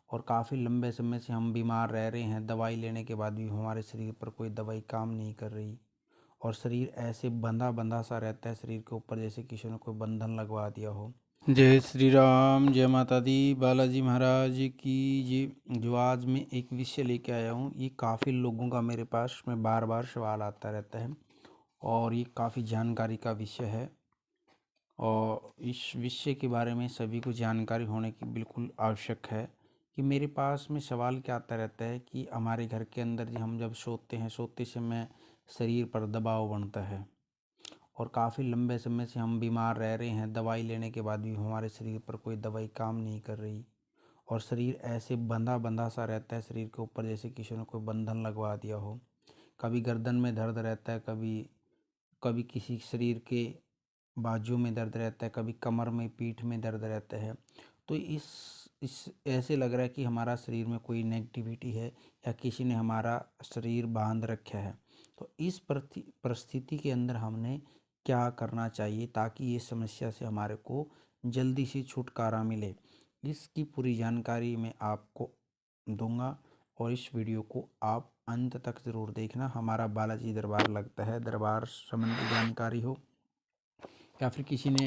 और काफ़ी लंबे समय से हम बीमार रह रहे हैं, दवाई लेने के बाद भी हमारे शरीर पर कोई दवाई काम नहीं कर रही और शरीर ऐसे बंधा बंधा सा रहता है शरीर के ऊपर, जैसे किसी ने कोई बंधन लगवा दिया हो। जय श्री राम, जय माता दी, बालाजी महाराज की। ये जो आज मैं एक विषय लेके आया हूँ, ये काफ़ी लोगों का मेरे पास में बार बार सवाल आता रहता है और ये काफ़ी जानकारी का विषय है और इस विषय के बारे में सभी को जानकारी होने की बिल्कुल आवश्यक है। कि मेरे पास में सवाल क्या आता रहता है कि हमारे घर के अंदर हम जब सोते हैं, सोते समय शरीर पर दबाव बनता है और काफ़ी लंबे समय से हम बीमार रह रहे हैं, दवाई लेने के बाद भी हमारे शरीर पर कोई दवाई काम नहीं कर रही और शरीर ऐसे बंधा बंधा सा रहता है शरीर के ऊपर, जैसे किसी ने कोई बंधन लगवा दिया हो। कभी गर्दन में दर्द रहता है, कभी कभी किसी शरीर के बाजू में दर्द रहता है, कभी कमर में, पीठ में दर्द रहता है। तो इस ऐसे लग रहा है कि हमारा शरीर में कोई नेगेटिविटी है या किसी ने हमारा शरीर बांध रखा है। तो इस परिस्थिति के अंदर हमने क्या करना चाहिए ताकि ये समस्या से हमारे को जल्दी से छुटकारा मिले, इसकी पूरी जानकारी मैं आपको दूंगा और इस वीडियो को आप अंत तक ज़रूर देखना। हमारा बालाजी दरबार लगता है, दरबार संबंधी जानकारी हो या फिर किसी ने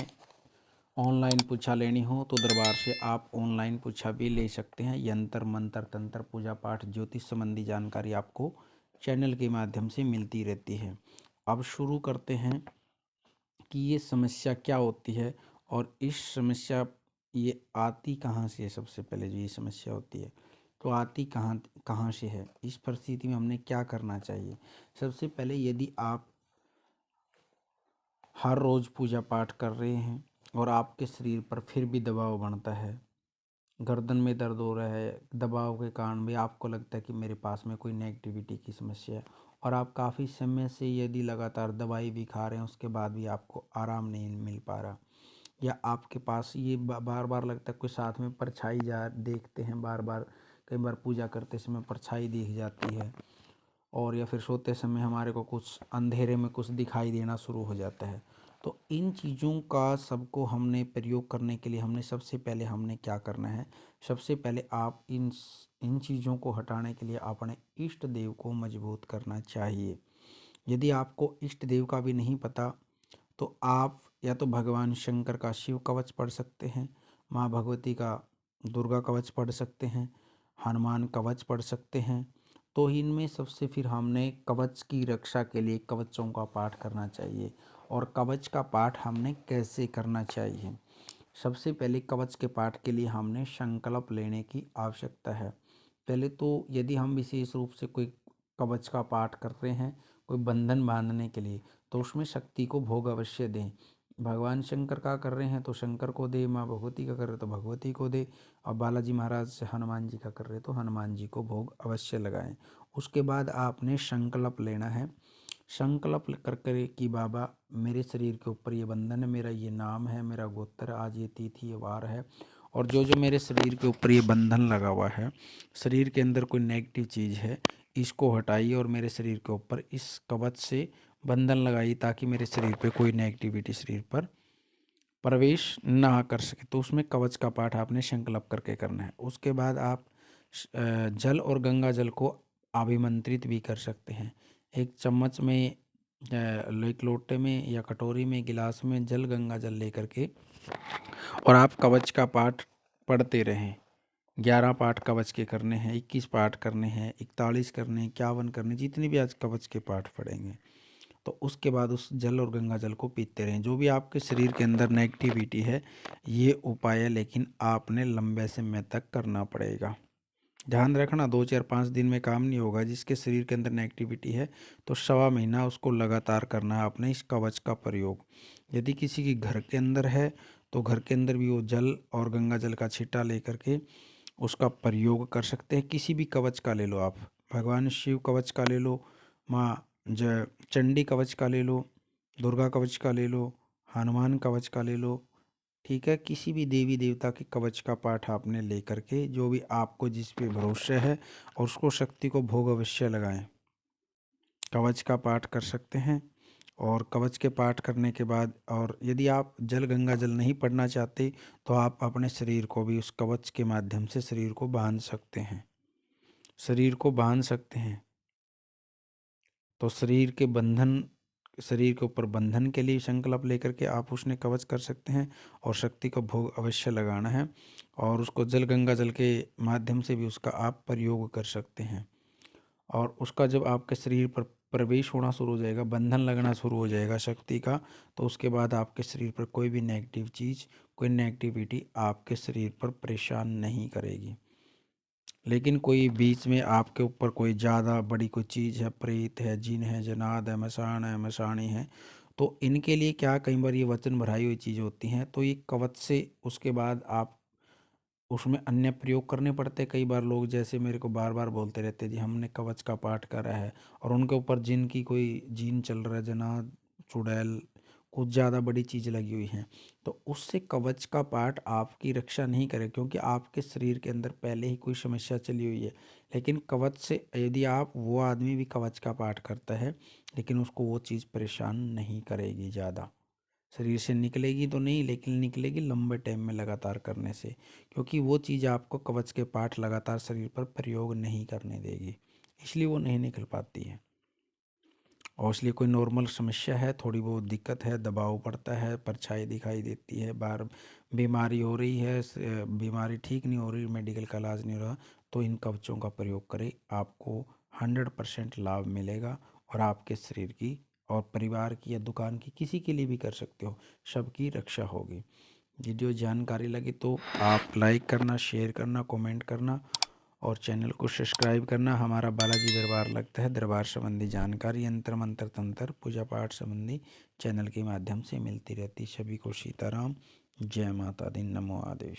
ऑनलाइन पूछा लेनी हो तो दरबार से आप ऑनलाइन पूछा भी ले सकते हैं। यंत्र मंत्र तंत्र पूजा पाठ ज्योतिष संबंधी जानकारी आपको चैनल के माध्यम से मिलती रहती है। अब शुरू करते हैं कि ये समस्या क्या होती है और इस समस्या ये आती कहाँ से है। सबसे पहले जो ये समस्या होती है तो आती कहाँ कहाँ से है, इस परिस्थिति में हमने क्या करना चाहिए। सबसे पहले यदि आप हर रोज़ पूजा पाठ कर रहे हैं और आपके शरीर पर फिर भी दबाव बनता है, गर्दन में दर्द हो रहा है, दबाव के कारण भी आपको लगता है कि मेरे पास में कोई नेगेटिविटी की समस्या है और आप काफ़ी समय से यदि लगातार दवाई भी खा रहे हैं उसके बाद भी आपको आराम नहीं मिल पा रहा, या आपके पास ये बार बार लगता है कोई साथ में परछाई जा देखते हैं, बार बार कई बार पूजा करते समय परछाई दिख जाती है और या फिर सोते समय हमारे को कुछ अंधेरे में कुछ दिखाई देना शुरू हो जाता है। तो इन चीज़ों का सबको हमने प्रयोग करने के लिए हमने सबसे पहले हमने क्या करना है, सबसे पहले आप इन चीज़ों को हटाने के लिए अपने इष्ट देव को मजबूत करना चाहिए। यदि आपको इष्ट देव का भी नहीं पता तो आप या तो भगवान शंकर का शिव कवच पढ़ सकते हैं, माँ भगवती का दुर्गा कवच पढ़ सकते हैं, हनुमान कवच पढ़ सकते हैं। तो इनमें सबसे फिर हमने कवच की रक्षा के लिए कवचों का पाठ करना चाहिए। और कवच का पाठ हमने कैसे करना चाहिए, सबसे पहले कवच के पाठ के लिए हमने संकल्प लेने की आवश्यकता है। पहले तो यदि हम विशेष रूप से कोई कवच का पाठ कर रहे हैं कोई बंधन बांधने के लिए तो उसमें शक्ति को भोग अवश्य दें। भगवान शंकर का कर रहे हैं तो शंकर को दे, माँ भगवती का कर रहे तो भगवती को दे, और बालाजी महाराज से हनुमान जी का कर रहे तो हनुमान जी को भोग अवश्य लगाएं। उसके बाद आपने संकल्प लेना है। संकल्प कर करे कि बाबा मेरे शरीर के ऊपर ये बंधन है, मेरा ये नाम है, मेरा गोत्र, आज ये तिथि ये वार है और जो जो मेरे शरीर के ऊपर ये बंधन लगा हुआ है, शरीर के अंदर कोई नेगेटिव चीज़ है, इसको हटाइए और मेरे शरीर के ऊपर इस कवच से बंधन लगाइए ताकि मेरे शरीर पे कोई नेगेटिविटी शरीर पर प्रवेश ना कर सके। तो उसमें कवच का पाठ आपने संकल्प करके करना है। उसके बाद आप जल और गंगा जल को अभिमंत्रित भी कर सकते हैं। एक चम्मच में एक लोटे में या कटोरी में गिलास में जल गंगा जल लेकर के और आप कवच का पाठ पढ़ते रहें। 11 पाठ कवच के करने हैं, 21 पाठ करने हैं, 41 करने हैं, 51 करने, जितने भी आज कवच के पाठ पढ़ेंगे तो उसके बाद उस जल और गंगा जल को पीते रहें। जो भी आपके शरीर के अंदर नेगेटिविटी है ये उपाय है, लेकिन आपने लंबे समय तक करना पड़ेगा। ध्यान रखना 2 4 5 दिन में काम नहीं होगा। जिसके शरीर के अंदर नेगेटिविटी है तो सवा महीना उसको लगातार करना है आपने इस कवच का प्रयोग। यदि किसी के घर के अंदर है तो घर के अंदर भी वो जल और गंगा जल का छींटा लेकर के उसका प्रयोग कर सकते हैं। किसी भी कवच का ले लो आप, भगवान शिव कवच का ले लो, माँ जय चंडी कवच का ले लो, दुर्गा कवच का ले लो, हनुमान कवच का ले लो, ठीक है। किसी भी देवी देवता के कवच का पाठ आपने लेकर के जो भी आपको जिस पे भरोसा है और उसको शक्ति को भोग अवश्य लगाएं, कवच का पाठ कर सकते हैं। और कवच के पाठ करने के बाद, और यदि आप जल गंगा जल नहीं पढ़ना चाहते तो आप अपने शरीर को भी उस कवच के माध्यम से शरीर को बांध सकते हैं, शरीर को बांध सकते हैं। तो शरीर के ऊपर बंधन के लिए संकल्प लेकर के आप उसने कवच कर सकते हैं, और शक्ति को भोग अवश्य लगाना है, और उसको जल गंगा जल के माध्यम से भी उसका आप प्रयोग कर सकते हैं। और उसका जब आपके शरीर पर प्रवेश होना शुरू हो जाएगा, बंधन लगना शुरू हो जाएगा शक्ति का, तो उसके बाद आपके शरीर पर कोई भी नेगेटिव चीज़, कोई नेगेटिविटी आपके शरीर पर परेशान नहीं करेगी। लेकिन कोई बीच में आपके ऊपर कोई ज़्यादा बड़ी कोई चीज़ है, प्रेत है, जिन है, जनाद है, मसान है, मसाणी है, तो इनके लिए क्या कई बार ये वचन भराई हुई चीज़ होती हैं, तो ये कवच से उसके बाद आप उसमें अन्य प्रयोग करने पड़ते हैं। कई बार लोग जैसे मेरे को बार बार बोलते रहते हैं, जी हमने कवच का पाठ करा है, और उनके ऊपर जिन की कोई जीन चल रहा है, जनाद, चुड़ैल, कुछ ज़्यादा बड़ी चीज़ लगी हुई है, तो उससे कवच का पाठ आपकी रक्षा नहीं करे, क्योंकि आपके शरीर के अंदर पहले ही कोई समस्या चली हुई है। लेकिन कवच से यदि आप, वो आदमी भी कवच का पाठ करता है, लेकिन उसको वो चीज़ परेशान नहीं करेगी ज़्यादा। शरीर से निकलेगी तो नहीं, लेकिन निकलेगी लंबे टाइम में लगातार करने से, क्योंकि वो चीज़ आपको कवच के पाठ लगातार शरीर पर प्रयोग नहीं करने देगी, इसलिए वो नहीं निकल पाती है। और इसलिए कोई नॉर्मल समस्या है, थोड़ी बहुत दिक्कत है, दबाव पड़ता है, परछाई दिखाई देती है, बार बीमारी हो रही है, बीमारी ठीक नहीं हो रही, मेडिकल का इलाज नहीं हो रहा, तो इन कवचों का प्रयोग करें, आपको 100% लाभ मिलेगा, और आपके शरीर की और परिवार की या दुकान की, किसी के लिए भी कर सकते हो, सबकी रक्षा होगी। वीडियो जानकारी लगी तो आप लाइक करना, शेयर करना, कमेंट करना, और चैनल को सब्सक्राइब करना। हमारा बालाजी दरबार लगता है, दरबार संबंधी जानकारी, यंत्र मंत्र तंत्र पूजा पाठ संबंधी चैनल के माध्यम से मिलती रहती। सभी को सीताराम, जय माता दी, नमो आदेश।